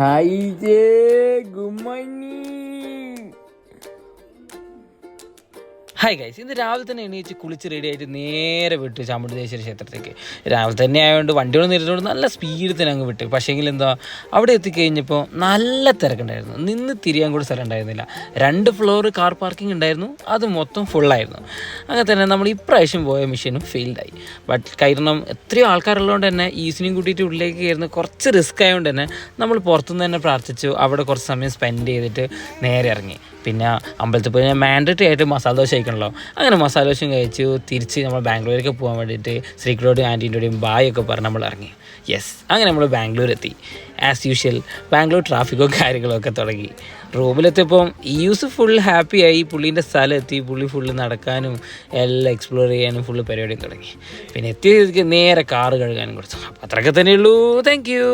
Hi good morning. Hi guys, ഇന്ന് രാവിലെ തന്നെ എണീച്ച് കുളിച്ച് റെഡി ആയിട്ട് നേരെ വിട്ടു ചാമുണ്ഡേശ്വരി ക്ഷേത്രത്തേക്ക്. രാവിലെ തന്നെ ആയതുകൊണ്ട് വണ്ടികളൊന്നും ഇരുന്നുകൊണ്ട് നല്ല സ്പീഡിൽ തന്നെ അങ്ങ് വിട്ടു. പക്ഷേങ്കിൽ എന്താ, അവിടെ എത്തിക്കഴിഞ്ഞപ്പോൾ നല്ല തിരക്കുണ്ടായിരുന്നു. നിന്ന് തിരിയാൻ കൂടി സ്ഥലം ഉണ്ടായിരുന്നില്ല. 2 ഫ്ലോർ കാർ പാർക്കിംഗ് ഉണ്ടായിരുന്നു, അത് മൊത്തം ഫുള്ളായിരുന്നു. അങ്ങനെ തന്നെ നമ്മൾ ഇപ്രാവശ്യം പോയ മിഷനും ഫെയിൽഡായി. കാരണം എത്രയോ ആൾക്കാരുള്ളതുകൊണ്ട് തന്നെ ഈസിനെയും കൂട്ടിയിട്ട് ഉള്ളിലേക്ക് കയറുന്ന കുറച്ച് റിസ്ക് ആയതുകൊണ്ട് തന്നെ നമ്മൾ പുറത്തുനിന്ന് തന്നെ പ്രാർത്ഥിച്ചു. അവിടെ കുറച്ച് സമയം സ്പെൻഡ് ചെയ്തിട്ട് നേരെ ഇറങ്ങി. പിന്നെ അമ്പലത്തിൽ പോയി മാൻഡേറ്ററി ആയിട്ട് മസാല ദോശ കഴിക്കണമല്ലോ. അങ്ങനെ മസാല ദോശയും കഴിച്ചു തിരിച്ച് നമ്മൾ ബാംഗ്ലൂരേക്ക് പോകാൻ വേണ്ടിയിട്ട് ശ്രീകുട്ടിയോടെയും ആൻറ്റീൻ്റെയും ബായൊക്കെ പറഞ്ഞ് നമ്മൾ ഇറങ്ങി. യെസ്, അങ്ങനെ നമ്മൾ ബാംഗ്ലൂർ എത്തി. ആസ് യൂഷ്വൽ ബാംഗ്ലൂർ ട്രാഫിക്കോ കാര്യങ്ങളൊക്കെ തുടങ്ങി. റൂമിലെത്തിയപ്പം യൂസ് ഫുൾ ഹാപ്പിയായി. പുള്ളീൻ്റെ സ്ഥലം എത്തി. പുള്ളി ഫുള്ള് നടക്കാനും എല്ലാം എക്സ്പ്ലോർ ചെയ്യാനും ഫുള്ള് പരിപാടിയും തുടങ്ങി. പിന്നെ എത്തിയതിലേക്ക് നേരെ കാറ് കഴുകാനും കൊടുത്തു. അപ്പോൾ അത്രയൊക്കെ തന്നെയുള്ളൂ. Thank U.